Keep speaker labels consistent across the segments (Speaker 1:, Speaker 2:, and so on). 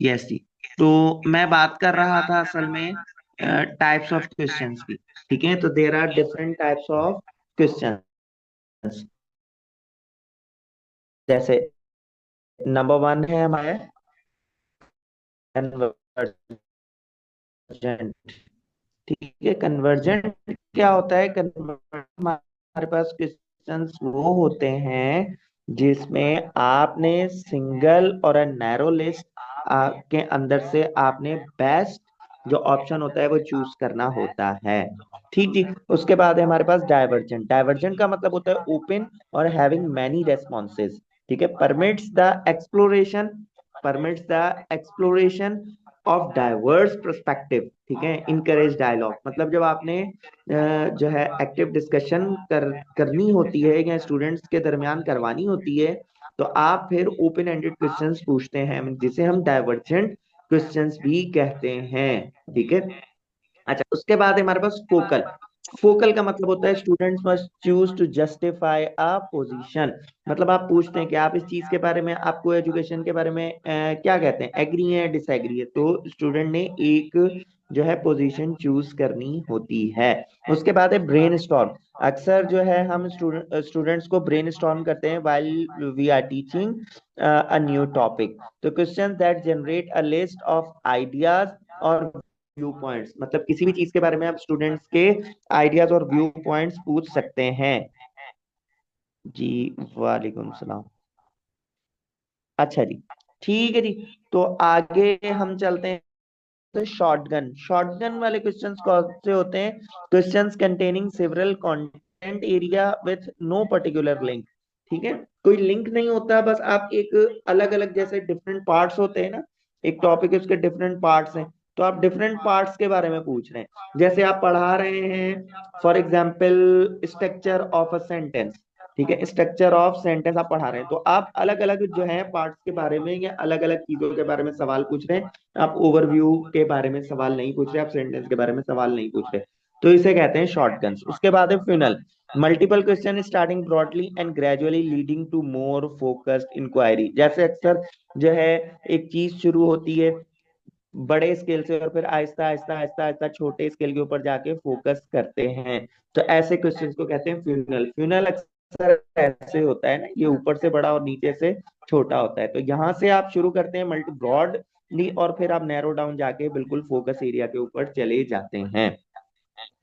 Speaker 1: Yes जी। तो मैं बात कर रहा था असल में टाइप्स ऑफ क्वेश्चंस की। ठीक है, तो there are different types of questions. जैसे नंबर वन है हमारे कन्वर्जेंट। ठीक है, कन्वर्जेंट क्या होता है? कन्वर्जेंट हमारे पास क्वेश्चंस वो होते हैं जिसमें आपने सिंगल और अ नैरो लिस्ट के अंदर से आपने बेस्ट जो ऑप्शन होता है वो चूज करना होता है। ठीक ठीक। उसके बाद है हमारे पास डाइवर्जेंट। डाइवर्जेंट का मतलब होता है ओपन और हैविंग मैनी रेस्पॉन्सेज। ठीक है, permits the exploration of diverse perspective. ठीक है, इनकरेज डायलॉग, मतलब जब आपने जो है एक्टिव डिस्कशन करनी होती है या स्टूडेंट्स के दरमियान करवानी होती है, तो आप फिर ओपन एंडेड क्वेश्चंस पूछते हैं जिसे हम डाइवर्जेंट क्वेश्चंस भी कहते हैं। ठीक है। अच्छा, उसके बाद है हमारे पास फोकल। फोकल का मतलब होता है students must choose to justify a position. मतलब आप पूछते हैं कि आप इस चीज के बारे में, आपको एजुकेशन के बारे में क्या कहते हैं, एग्री है डिसएग्री है, तो स्टूडेंट ने एक जो है पोजीशन चूज करनी होती है। उसके बाद है ब्रेन स्टॉर्म। अक्सर जो है हम स्टूडेंट्स को ब्रेन स्टॉर्म करते हैं while we are teaching a new topic. तो question that generate a list of ideas और व्यू पॉइंट्स, मतलब किसी भी चीज के बारे में आप स्टूडेंट्स के आइडियाज और व्यू पॉइंट्स पूछ सकते हैं। जी, वालेकुम सलाम। अच्छा जी, ठीक है जी। तो आगे हम चलते हैं। तो शॉटगन, शॉटगन वाले क्वेश्चंस कौन से होते हैं? Questions containing several content area with no particular link. ठीक है, कोई लिंक नहीं होता, बस आप एक अलग अलग जैसे डिफरेंट पार्ट्स होते हैं ना, एक टॉपिक है उसके डिफरेंट पार्ट्स हैं, तो आप डिफरेंट पार्ट्स के बारे में पूछ रहे हैं। जैसे आप पढ़ा रहे हैं for example structure of a sentence. ठीक है, स्ट्रक्चर ऑफ सेंटेंस आप पढ़ा रहे हैं, तो आप अलग अलग जो है पार्ट्स के बारे में या अलग अलग चीजों के बारे में सवाल पूछ रहे हैं। आप ओवरव्यू के बारे में सवाल नहीं पूछ रहे, आप सेंटेंस के बारे में सवाल नहीं पूछ रहे, तो इसे कहते हैं शॉर्टगन्स। उसके बाद है funnel. Multiple question starting broadly and gradually leading to more focused inquiry. जैसे अक्सर जो है एक चीज शुरू होती है बड़े स्केल से और फिर आहिस्ता आहिस्ता आहिस्ता आहिस्ता छोटे स्केल के ऊपर जाके फोकस करते हैं, तो ऐसे क्वेश्चंस को कहते हैं फ्यूनल। फ्यूनल अक्सर ऐसे होता है ना, ये ऊपर से बड़ा और नीचे से छोटा होता है, तो यहाँ से आप शुरू करते हैं मल्टी ब्रॉडली और फिर आप नैरो डाउन जाके बिल्कुल फोकस एरिया के ऊपर चले जाते हैं।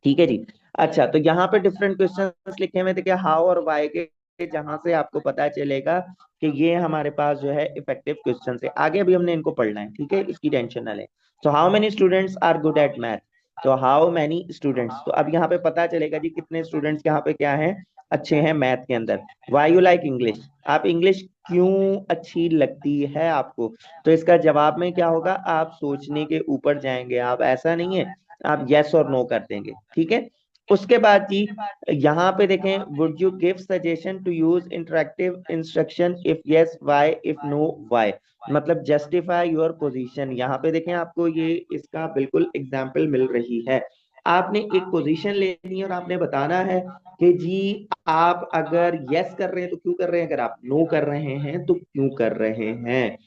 Speaker 1: ठीक है जी। अच्छा, तो यहाँ पे डिफरेंट क्वेश्चंस लिखे हुए थे क्या हाउ और वाई के, जहां से आपको पता चलेगा कि ये हमारे पास जो है इफेक्टिव क्वेश्चन है। आगे अभी हमने इनको पढ़ना है, ठीक है, इसकी टेंशन ना लें। तो how many students are good at math. तो हाउ मेनी स्टूडेंट्स, तो अब यहाँ पे पता चलेगा जी कितने स्टूडेंट्स यहाँ पे क्या है, अच्छे हैं मैथ के अंदर। वाई यू लाइक इंग्लिश, आप इंग्लिश क्यों अच्छी लगती है आपको? तो इसका जवाब में क्या होगा, आप सोचने के ऊपर जाएंगे, आप ऐसा नहीं है आप यस और नो कर देंगे। ठीक है। उसके बाद जी यहाँ पे देखें, would you give suggestion to use interactive instruction, if yes why, if no why. मतलब जस्टिफाई योर पोजीशन। यहाँ पे देखें आपको ये इसका बिल्कुल एग्जाम्पल मिल रही है। आपने एक पोजीशन लेनी है और आपने बताना है कि जी आप अगर यस कर रहे हैं तो क्यों कर रहे हैं, अगर आप नो कर रहे हैं तो क्यों कर रहे हैं।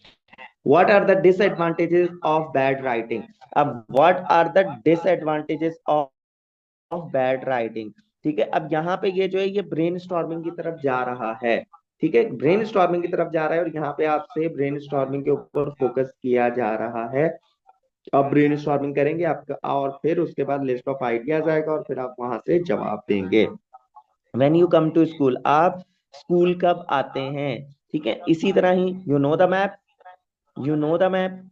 Speaker 1: What are the disadvantages of bad writing? अब what are the disadvantages of bad writing? ठीक है, अब यहाँ पे ये जो है ये ब्रेन स्टॉर्मिंग की तरफ जा रहा है। ठीक है, ब्रेन स्टॉर्मिंग की तरफ जा रहा है और यहाँ पे आपसे ब्रेन स्टॉर्मिंग के ऊपर फोकस किया जा रहा है। अब ब्रेन स्टॉर्मिंग करेंगे आपका और फिर उसके बाद लिस्ट ऑफ आइडियाज आएगा और फिर आप वहां से जवाब देंगे। When you come to school, आप स्कूल कब आते हैं? ठीक है, इसी तरह ही you know the map, you know the map,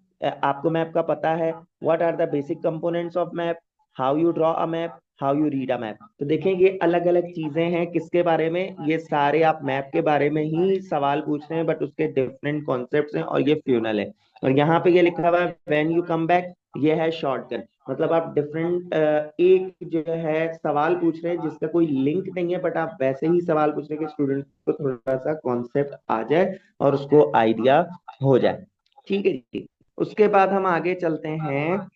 Speaker 1: आपको मैप का पता है। What are the basic components of map, how you draw a map, how you read a map. तो देखें ये अलग अलग चीजें हैं किसके बारे में, ये सारे आप मैप के बारे में ही सवाल पूछ रहे हैं बट उसके डिफरेंट कॉन्सेप्ट्स हैं और ये फ्यूनल है। और यहाँ पे ये लिखा हुआ है व्हेन यू कम बैक, ये है शॉर्टकट। मतलब आप डिफरेंट एक जो है सवाल पूछ रहे हैं जिसका कोई लिंक नहीं है बट आप वैसे ही सवाल पूछ रहे हैं कि स्टूडेंट को थोड़ा सा कॉन्सेप्ट आ जाए और उसको आइडिया हो जाए। ठीक है जी। उसके बाद हम आगे चलते हैं।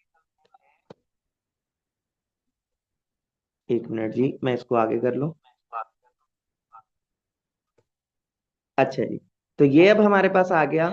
Speaker 1: एक मिनट जी, मैं इसको आगे कर लूं। अच्छा जी, तो ये अब हमारे पास आ गया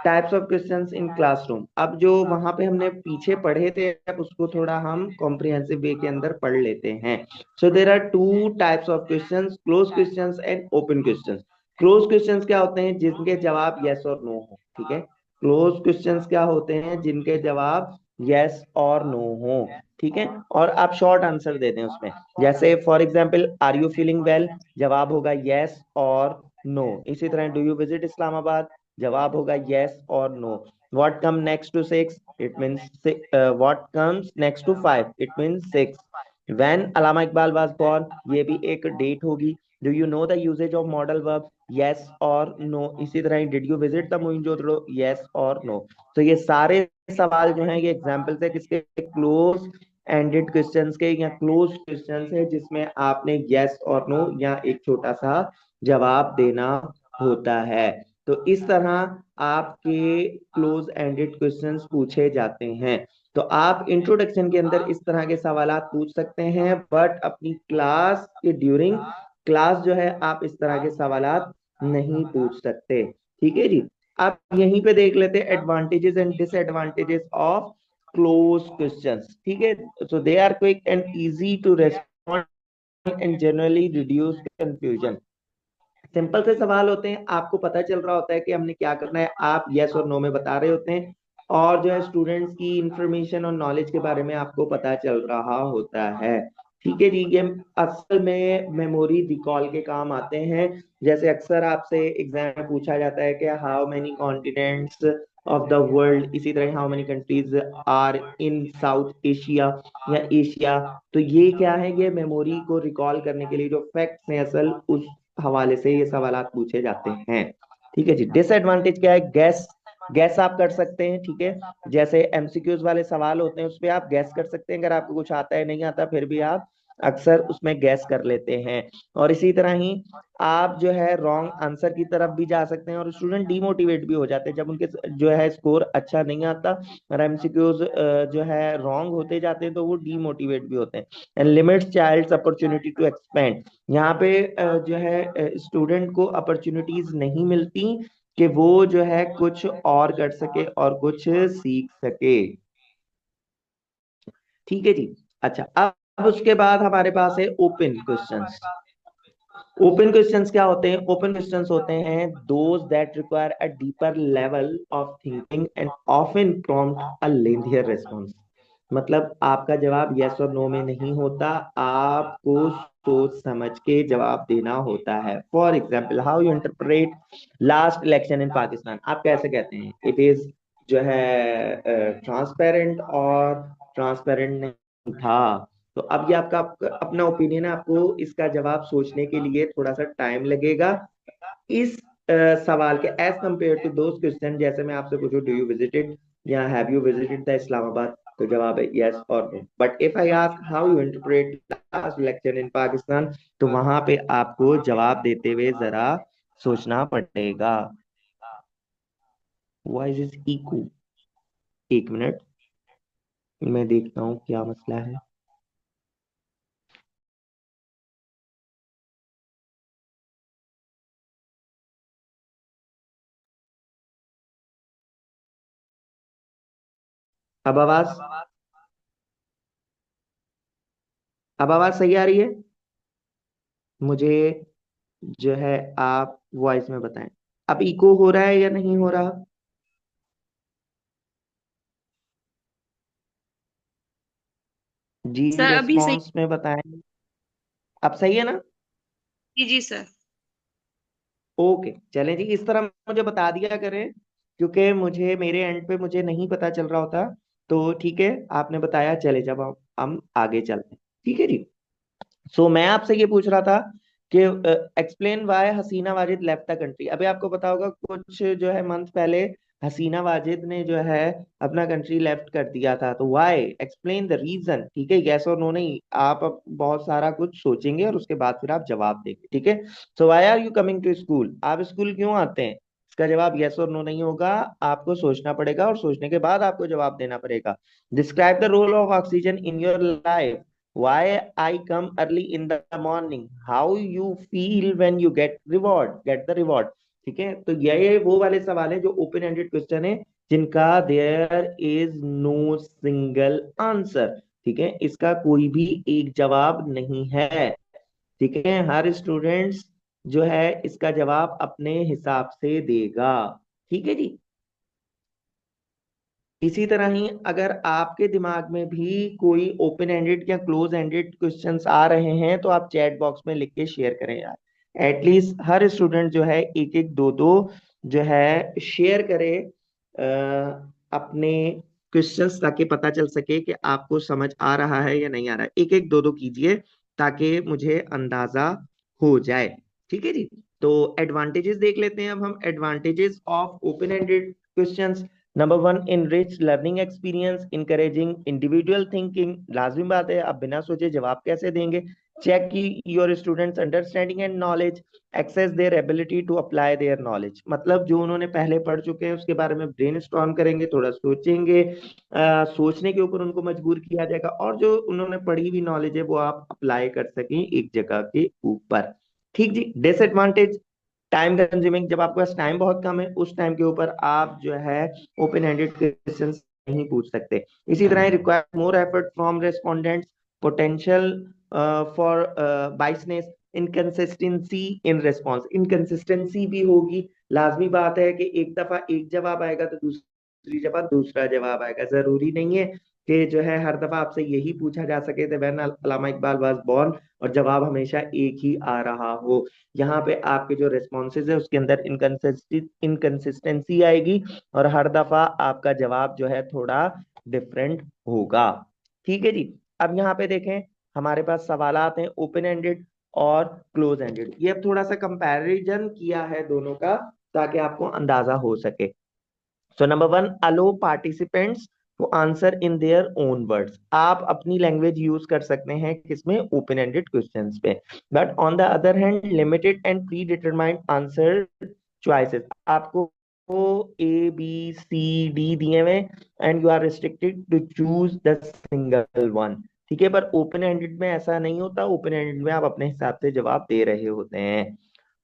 Speaker 1: types of questions in classroom. अब जो वहां पे हमने पीछे पढ़े थे, अब उसको थोड़ा हम कॉम्प्रिहेंसिव वे के अंदर पढ़ लेते हैं। So there are two types of questions, close questions and open questions. Close questions क्या होते हैं? जिनके जवाब यस और नो हो, ठीक है। क्लोज क्वेश्चंस क्या होते हैं? जिनके जवाब यस और नो हो, ठीक है। और आप शॉर्ट आंसर देते हैं उसमें। जैसे for example, are you feeling well, जवाब होगा यस और नो। इसी तरह डू यू विजिट इस्लामाबाद, जवाब होगा यस और no. What come next to six, it means what comes next to five, it means six. When Allama Iqbal was born, ये भी एक डेट होगी। Do you know the uses of modal verb, yes और no. इसी तरह did you visit the Mohenjodaro, yes और no. तो ये सारे सवाल जो हैं ये एग्जाम्पल्स है किसके? क्लोज एंडेड क्वेश्चंस के, या क्लोज क्वेश्चंस है जिसमें आपने यस और नो या एक छोटा सा जवाब देना होता है। तो इस तरह आपके क्लोज एंडेड क्वेश्चंस पूछे जाते हैं। तो आप इंट्रोडक्शन के अंदर इस तरह के सवालात पूछ सकते हैं, बट अपनी क्लास के ड्यूरिंग क्लास जो है आप इस तरह के सवालात नहीं पूछ सकते, ठीक है जी। आप यहीं पे देख लेते हैं advantages and disadvantages of close questions, ठीक है। So they are quick and easy to respond and generally reduce confusion. Simple से सवाल होते हैं, आपको पता चल रहा होता है कि हमने क्या करना है, आप यस और नो में बता रहे होते हैं, और जो है स्टूडेंट्स की इंफॉर्मेशन और नॉलेज के बारे में आपको पता चल रहा होता है, ठीक है जी। ये असल में मेमोरी रिकॉल के काम आते हैं। जैसे अक्सर आपसे एग्जाम में पूछा जाता है कि how many continents of the world, इसी तरह how many countries are in South Asia या एशिया। तो ये क्या है? ये मेमोरी को रिकॉल करने के लिए जो फैक्ट्स हैं असल, उस हवाले से ये सवालात पूछे जाते हैं, ठीक है जी। डिसएडवांटेज क्या है? गैस, गैस आप कर सकते हैं, ठीक है। जैसे एमसीक्यूज वाले सवाल होते हैं उसपे आप गैस कर सकते हैं, अगर आपको कुछ आता है नहीं आता फिर भी आप अक्सर उसमें गैस कर लेते हैं। और इसी तरह ही आप जो है रॉन्ग आंसर की तरफ भी जा सकते हैं, और स्टूडेंट डिमोटिवेट भी हो जाते हैं जब उनके जो है स्कोर अच्छा नहीं आता और एमसीक्यूज जो है रॉन्ग होते जाते हैं, तो वो डिमोटिवेट भी होते हैं। And limits child's opportunity to expand, यहाँ पे जो है स्टूडेंट को अपॉर्चुनिटीज नहीं मिलती कि वो जो है कुछ और कर सके और कुछ सीख सके, ठीक है जी। अच्छा, अब उसके बाद हमारे पास है ओपन क्वेश्चंस। ओपन क्वेश्चंस क्या होते हैं? ओपन क्वेश्चंस होते हैं those that require a deeper level of thinking and often prompt a lengthier response. मतलब आपका जवाब यस और नो में नहीं होता, आपको सोच समझ के जवाब देना होता है। For example, how you interpret last election in Pakistan, आप कैसे कहते हैं? इट इज जो है ट्रांसपेरेंट और ट्रांसपेरेंट नहीं था। तो अब ये आपका अपना ओपिनियन है, आपको इसका जवाब सोचने के लिए थोड़ा सा टाइम लगेगा। इस सवाल के as compare to those question, जैसे मैं आपसे पूछूं डू यू विजिटेड या have you visited the Islamabad, तो जवाब है यस और no. But if I ask how you interpret last election in Pakistan, तो वहां पे आपको जवाब देते हुए जरा सोचना पड़ेगा। वॉइस इज इको, एक मिनट मैं देखता हूँ क्या मसला है। अब आवाज, अब आवाज सही आ रही है? मुझे जो है आप वॉइस में बताएं, अब इको हो रहा है या नहीं हो रहा? जी
Speaker 2: सर अभी सही।
Speaker 1: रेस्पॉन्स में बताएं। अब सही है ना?
Speaker 2: जी जी सर।
Speaker 1: ओके, चलें जी, इस तरह मुझे बता दिया करें, क्योंकि मुझे मेरे एंड पे मुझे नहीं पता चल रहा होता। तो ठीक है, आपने बताया, चले जब हम आगे चलते हैं, ठीक है जी। सो मैं आपसे ये पूछ रहा था कि explain why Hasina Wajid left the country. अभी आपको पता होगा कुछ जो है मंथ पहले हसीना वाजिद ने जो है अपना कंट्री लेफ्ट कर दिया था, तो व्हाई, एक्सप्लेन द रीजन, ठीक है। यस और नो नहीं, आप अब बहुत सारा कुछ सोचेंगे और उसके बाद फिर आप जवाब देंगे, ठीक है। So why are you coming to school, आप स्कूल क्यों आते हैं? इसका जवाब यस और नो नहीं होगा, आपको सोचना पड़ेगा और सोचने के बाद आपको जवाब देना पड़ेगा। Describe the role of oxygen in your life, why I come early in the morning, how you feel when you get the reward. ठीक है, तो ये वो वाले सवाल है जो ओपन एंडेड क्वेश्चन है, जिनका there is no single answer. ठीक है, इसका कोई भी एक जवाब नहीं है। ठीक है, हर स्टूडेंट्स जो है इसका जवाब अपने हिसाब से देगा। ठीक है जी। इसी तरह ही अगर आपके दिमाग में भी कोई ओपन एंडेड या क्लोज एंडेड क्वेश्चंस आ रहे हैं तो आप चैट बॉक्स में लिख के शेयर करें यार। एटलीस्ट हर स्टूडेंट जो है एक एक दो दो जो है शेयर करे अपने क्वेश्चंस, ताकि पता चल सके कि आपको समझ आ रहा है या नहीं आ रहा है। एक एक दो दो कीजिए ताकि मुझे अंदाजा हो जाए। ठीक है जी। तो एडवांटेजेस देख लेते हैं अब हम, advantages of open ended questions. Number one, enrich learning experience, encouraging individual thinking. लाजमी बात है, आप बिना सोचे जवाब कैसे देंगे। चेक की your students understanding and knowledge, assess their ability to apply their knowledge. मतलब जो उन्होंने पहले पढ़ चुके हैं उसके बारे में ब्रेनस्टॉर्म करेंगे, थोड़ा सोचेंगे, सोचने के ऊपर उनको मजबूर किया जाएगा, और जो उन्होंने पढ़ी हुई नॉलेज है वो आप अप्लाई कर सकें एक जगह के ऊपर। ठीक जी। डिसएडवांटेज, टाइम कंज्यूमिंग, जब आपके पास टाइम बहुत कम है उस टाइम के ऊपर आप जो है ओपन एंडेड क्वेश्चन नहीं पूछ सकते। इसी तरह require more effort from respondents, potential for बाइसनेस, inconsistency in response. Inconsistency भी होगी, लाजमी बात है कि एक दफा एक जवाब आएगा तो दूसरी जगह दूसरा जवाब आएगा। जरूरी नहीं है कि जो है हर दफा आपसे यही पूछा जा सके थे when Allama Iqbal was born, और जवाब हमेशा एक ही आ रहा हो। यहाँ पे आपके जो रेस्पॉन्सेज है उसके अंदर इनकंसिस्टेंसी आएगी, और हर दफा आपका जवाब जो है थोड़ा डिफरेंट होगा। ठीक है जी। अब यहाँ पे देखें, हमारे पास सवालात हैं ओपन एंडेड और क्लोज एंडेड। ये अब थोड़ा सा कंपैरिजन किया है दोनों का ताकि आपको अंदाजा हो सके। So number one, allow participants to answer in their own words. आप अपनी लैंग्वेज यूज कर सकते हैं किसमें, ओपन एंडेड क्वेश्चंस पे। But on the other hand, limited and predetermined answer choices. आपको ए बी सी डी दिए हुए and you are restricted to choose the single one. ठीक है, पर ओपन एंडेड में ऐसा नहीं होता, ओपन एंडेड में आप अपने हिसाब से जवाब दे रहे होते हैं।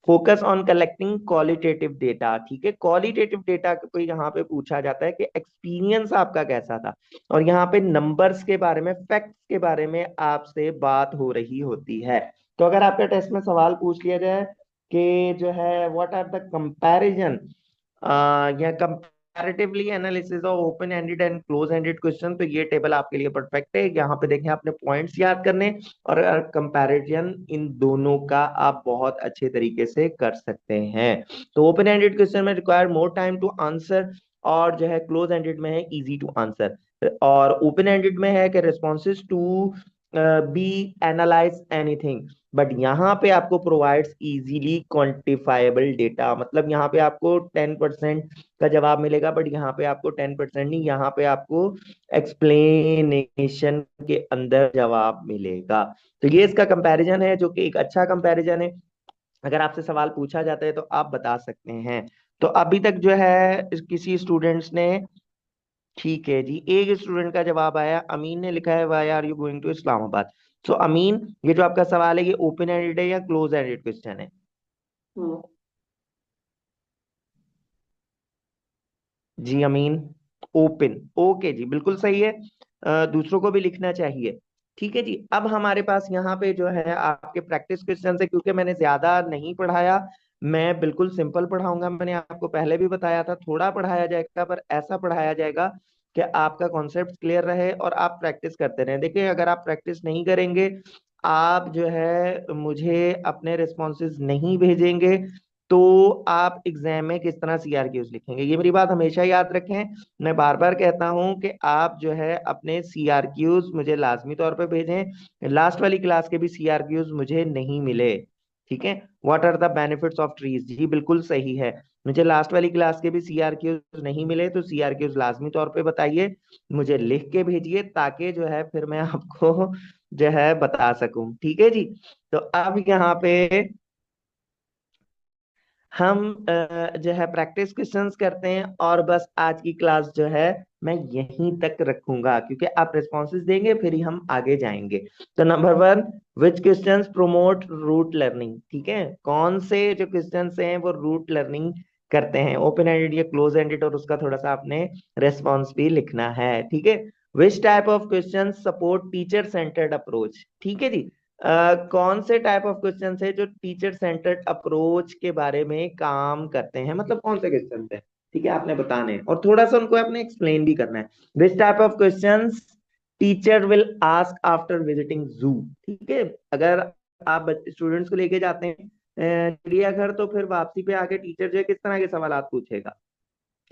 Speaker 1: Focus on collecting qualitative data. ठीक है, क्वालिटेटिव डेटा को यहाँ पे पूछा जाता है कि एक्सपीरियंस आपका कैसा था, और यहाँ पे नंबर्स के बारे में, फैक्ट्स के बारे में आपसे बात हो रही होती है। तो अगर आपके टेस्ट में सवाल पूछ लिया जाए कि जो है व्हाट आर द कंपैरिजन या comparatively analysis of open ended and close ended question, तो ये टेबल आपके लिए परफेक्ट है। यहाँ पे देखें, आपने पॉइंट्स याद करने, और कंपैरिजन इन दोनों का आप बहुत अच्छे तरीके से कर सकते हैं। तो ओपन एंडेड क्वेश्चन में require more time to answer, और जो है क्लोज एंडेड में है इजी टू आंसर। और ओपन एंडेड में है कि responses to be analyse anything, but यहाँ पे आपको प्रोवाइड्स इजीली क्वांटिफाइबल डेटा। मतलब यहाँ पे आपको 10% का जवाब मिलेगा, बट यहाँ पे आपको 10% नहीं, यहाँ पे आपको एक्सप्लेनेशन के अंदर जवाब मिलेगा। तो ये इसका कंपैरिजन है, जो कि एक अच्छा कंपैरिजन है। अगर आपसे सवाल पूछा जाता है तो आप बता सकते हैं। तो अभी तक जो है किसी स्टूडेंट्स ने, ठीक है जी, एक स्टूडेंट का जवाब आया, अमीन ने लिखा है why are you going to Islamabad. So Amin, ये जो आपका सवाल है ये ओपन एंडेड है या क्लोज एंडेड क्वेश्चन है? जी अमीन, ओपन। ओके जी, बिल्कुल सही है। दूसरों को भी लिखना चाहिए। ठीक है जी। अब हमारे पास यहाँ पे जो है आपके प्रैक्टिस क्वेश्चन है, क्योंकि मैंने ज्यादा नहीं पढ़ाया, मैं बिल्कुल सिंपल पढ़ाऊंगा। मैंने आपको पहले भी बताया था थोड़ा पढ़ाया जाएगा, पर ऐसा पढ़ाया जाएगा कि आपका कॉन्सेप्ट क्लियर रहे और आप प्रैक्टिस करते रहें। देखिए, अगर आप प्रैक्टिस नहीं करेंगे, आप जो है मुझे अपने रिस्पॉन्सेज नहीं भेजेंगे, तो आप एग्जाम में किस तरह सीआरक्यूज लिखेंगे? ये मेरी बात हमेशा याद रखें। मैं बार बार कहता हूं कि आप जो है अपने सीआरक्यूज मुझे लाजमी तौर पे भेजें। लास्ट वाली क्लास के भी सीआरक्यूज मुझे नहीं मिले। ठीक है, what are the benefits of trees, जी बिल्कुल सही है, मुझे लास्ट वाली क्लास के भी सीआरक्यूज नहीं मिले, तो सीआरक्यूज लाजमी तौर पे बताइए, मुझे लिख के भेजिए, ताकि जो है फिर मैं आपको जो है बता सकूं। ठीक है जी। तो अब यहाँ पे हम जो है प्रैक्टिस क्वेश्चंस करते हैं, और बस आज की क्लास जो है मैं यहीं तक रखूंगा, क्योंकि आप रिस्पॉन्सेज देंगे फिर ही हम आगे जाएंगे। तो number one, which questions promote rote learning. ठीक है, कौन से जो क्वेश्चंस हैं वो रूट लर्निंग करते हैं, ओपन एंडेड या क्लोज एंडेड, और उसका थोड़ा सा आपने रेस्पॉन्स भी लिखना है। ठीक है, which type of question support teacher centred approach. ठीक है जी, कौन से टाइप ऑफ क्वेश्चन है जो टीचर सेंटर्ड अप्रोच के बारे में काम करते हैं, मतलब कौन से क्वेश्चन है। ठीक है, आपने बताने हैं और थोड़ा सा उनको आपने एक्सप्लेन भी करना है। This type of questions teacher will ask after visiting जू। ठीक है, अगर आप स्टूडेंट्स को लेके जाते हैं चिड़ियाघर, तो फिर वापसी पे आके टीचर जो है किस तरह के सवाल पूछेगा।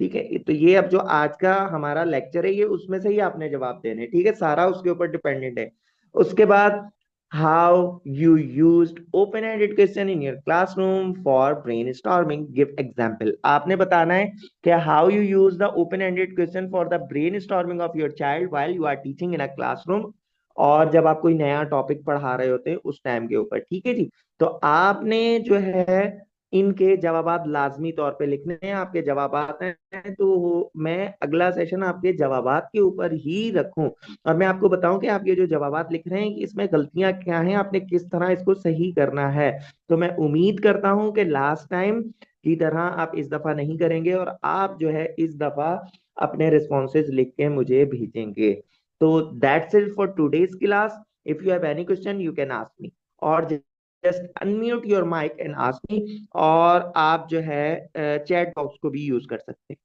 Speaker 1: ठीक है, तो ये अब जो आज का हमारा लेक्चर है ये उसमें से ही आपने जवाब देने। ठीक है, सारा उसके ऊपर डिपेंडेंट है। उसके बाद, how you used open ended question in your classroom for brainstorming, give example. आपने बताना है कि how you use the open ended question for the brainstorming of your child while you are teaching in a classroom, और जब आप कोई नया topic पढ़ा रहे होते हैं उस टाइम के ऊपर। ठीक है जी, तो आपने जो है इनके जवाबात लाजमी तौर पे लिखने हैं। आपके जवाबात हैं तो मैं अगला सेशन आपके जवाबात के ऊपर ही रखूं, और मैं आपको बताऊं कि आप ये जो जवाबात लिख रहे हैं कि इसमें गलतियां क्या हैं, आपने किस तरह इसको सही करना है। तो मैं उम्मीद करता हूं कि लास्ट टाइम की तरह आप इस दफा नहीं करेंगे, और आप जो है इस दफा अपने रिस्पॉन्सेज लिख के मुझे भेजेंगे। तो that's it for today's class. If you have any question you can ask me, और just unmute your mic and ask me. और आप जो है चैट बॉक्स को भी यूज कर सकते हैं।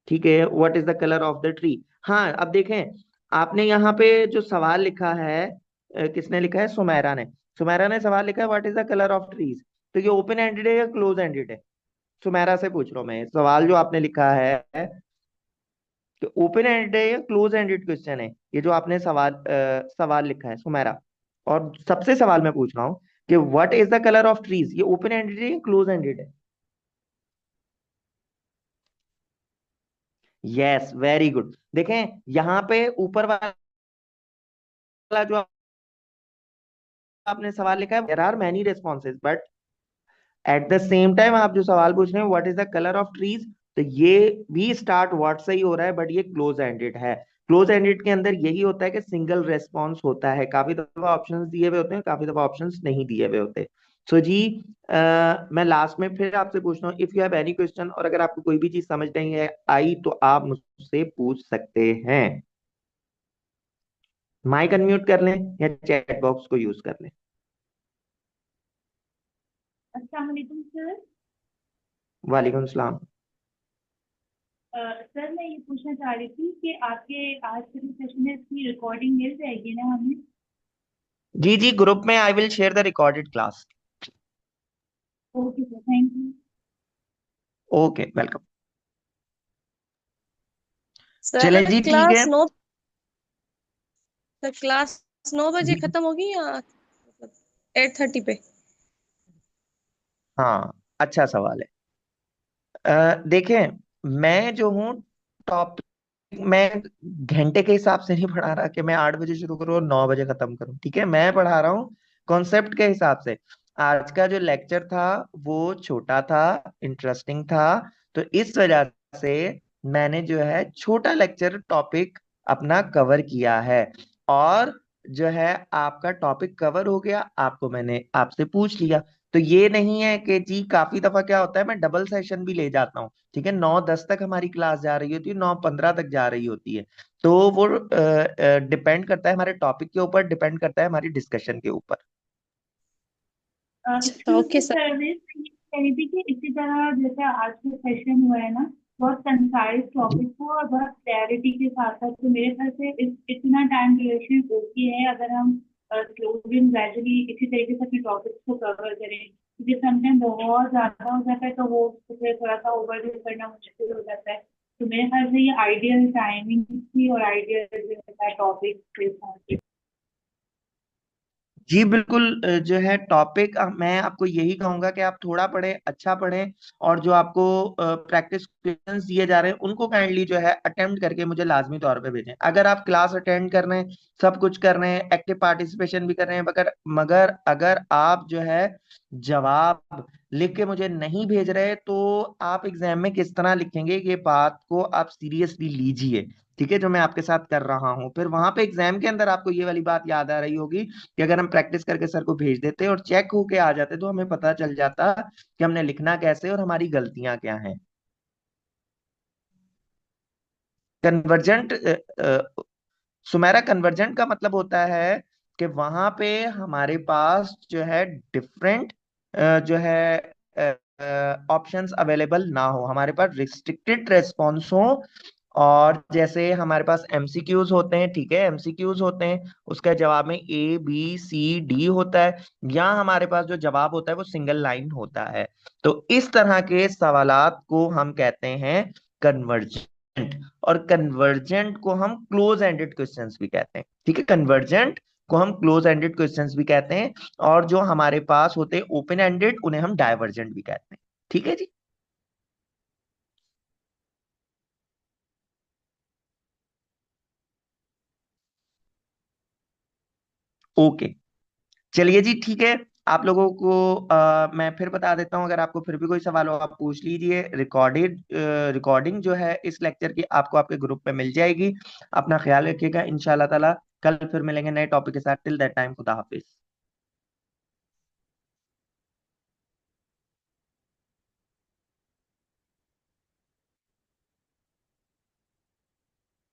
Speaker 1: ठीक है, what is the colour of the tree. हाँ, अब देखें, आपने यहाँ पे जो सवाल लिखा है, किसने लिखा है, सुमेरा ने। सुमेरा ने सवाल लिखा है what is the colour of trees. तो ये ओपन एंडेड है या क्लोज एंडेड है? सुमेरा से पूछ रहा हूँ मैं, सवाल जो आपने लिखा है कि ओपन एंडेड है या क्लोज एंडेड क्वेश्चन है, ये जो आपने सवाल लिखा है सुमेरा। और सबसे सवाल मैं पूछ रहा हूँ कि what is the colour of trees, ये ओपन एंडेड है या क्लोज एंडेड है? Yes, very good. देखें यहाँ पे ऊपर वाला जो आपने सवाल लिखा है, there are many responses, but at the same time आप जो सवाल पूछ रहे हैं what is the colour of trees, तो ये भी स्टार्ट व्हाट से ही हो रहा है, बट ये क्लोज एंडेड है। क्लोज एंडेड के अंदर यही होता है कि सिंगल रेस्पॉन्स होता है, काफी दफा ऑप्शंस दिए हुए होते हैं, काफी दफा ऑप्शंस नहीं दिए हुए होते। सो जी, मैं लास्ट में फिर आपसे पूछता हूँ, if you have any question, और अगर आपको कोई भी चीज समझ नहीं है आई तो आप मुझसे पूछ सकते हैं। माइक अनम्यूट कर लें या चैट बॉक्स को यूज कर लें।
Speaker 3: अस्सलाम वालेकुम सर।
Speaker 1: वालेकुम सलाम।
Speaker 3: सर मैं ये पूछना चाह रही थी कि आपके आज के जो सेशन है इसकी रिकॉर्डिंग मिल जाएगी ना हमें?
Speaker 1: जी जी, ग्रुप में I will share the recorded class.
Speaker 3: Okay sir, thank you.
Speaker 1: Okay, welcome. चले
Speaker 2: सर
Speaker 1: जी, ठीक है।
Speaker 2: क्लास 9, सर क्लास 9 बजे
Speaker 1: जी,
Speaker 2: खत्म होगी या 8:30 पे?
Speaker 1: हाँ, अच्छा सवाल है। देखें, मैं जो हूँ टॉपिक, मैं घंटे के हिसाब से नहीं पढ़ा रहा कि मैं 8 बजे शुरू करूँ और 9 बजे खत्म करूँ। ठीक है, मैं पढ़ा रहा हूँ कॉन्सेप्ट के हिसाब से। आज का जो लेक्चर था वो छोटा था, इंटरेस्टिंग था, तो इस वजह से मैंने जो है छोटा लेक्चर टॉपिक अपना कवर किया है। और जो है आपका टॉपिक कवर हो गया, आपको मैंने आपसे पूछ लिया। तो ये नहीं है कि जी, काफी दफा क्या होता है मैं डबल सेशन भी ले जाता हूँ। ठीक है, 9:10 तक हमारी क्लास जा रही होती है, 9:15 तक जा रही होती है। तो वो डिपेंड करता है हमारे टॉपिक के ऊपर, डिपेंड करता है हमारी डिस्कशन के ऊपर।
Speaker 2: अच्छा,
Speaker 3: एक्सक्यूज
Speaker 2: ओके
Speaker 3: मी
Speaker 2: सर।
Speaker 3: सर, मैं ये कह रही थी कि इसी तरह जैसे आज का सेशन हुआ है ना, बहुत कंसाइज टॉपिक को और बहुत क्लैरिटी के साथ साथ, तो मेरे ख्याल से इतना टाइम ड्यूरेशन ओके है अगर हम स्लोली एंड ग्रेजुअली इसी तरीके से अपने टॉपिक्स को कवर करें, क्योंकि समटाइम बहुत ज्यादा हो जाता है तो वो उसे थोड़ा सा ओवरडू करना मुश्किल हो जाता है। तो मेरे ख्याल से ये आइडियल टाइमिंग थी और आइडियल टॉपिक के साथ।
Speaker 1: जी बिल्कुल। जो है टॉपिक मैं आपको यही कहूंगा कि आप थोड़ा पढ़ें, अच्छा पढ़ें, और जो आपको प्रैक्टिस क्वेश्चंस दिए जा रहे हैं उनको काइंडली जो है अटेम्प्ट करके मुझे लाजमी तौर पे भेजें। अगर आप क्लास अटेंड कर रहे हैं, सब कुछ कर रहे हैं, एक्टिव पार्टिसिपेशन भी कर रहे हैं, मगर मगर अगर आप जो है जवाब लिख के मुझे नहीं भेज रहे, तो आप एग्जाम में किस तरह लिखेंगे, ये बात को आप सीरियसली लीजिए। ठीक है, जो मैं आपके साथ कर रहा हूँ, फिर वहां पे एग्जाम के अंदर आपको ये वाली बात याद आ रही होगी कि अगर हम प्रैक्टिस करके सर को भेज देते और चेक होके आ जाते तो हमें पता चल जाता कि हमने लिखना कैसे और हमारी गलतियां क्या हैं। कन्वर्जेंट, सुमेरा, कन्वर्जेंट का मतलब होता है कि वहां पे हमारे पास जो है डिफरेंट जो है ऑप्शंस अवेलेबल ना हो, हमारे पास रिस्ट्रिक्टेड रेस्पॉन्स हो। और जैसे हमारे पास एमसीक्यूज होते हैं, ठीक है, एमसीक्यूज होते हैं, उसका जवाब में ए बी सी डी होता है, या हमारे पास जो जवाब होता है वो सिंगल लाइन होता है। तो इस तरह के सवालात को हम कहते हैं कन्वर्जेंट। और कन्वर्जेंट को हम क्लोज एंडेड क्वेश्चंस भी कहते हैं। ठीक है, कन्वर्जेंट को हम क्लोज एंडेड क्वेश्चंस भी कहते हैं, और जो हमारे पास होते हैं ओपन एंडेड उन्हें हम डाइवर्जेंट भी कहते हैं। ठीक है जी। ओके, चलिए जी, ठीक है। आप लोगों को मैं फिर बता देता हूँ, अगर आपको फिर भी कोई सवाल हो आप पूछ लीजिए। रिकॉर्डिंग जो है इस लेक्चर की आपको आपके ग्रुप पे मिल जाएगी। अपना ख्याल रखिएगा, इंशाल्लाह ताला कल फिर मिलेंगे नए टॉपिक के साथ। टिल दैट टाइम, खुदा हाफिज।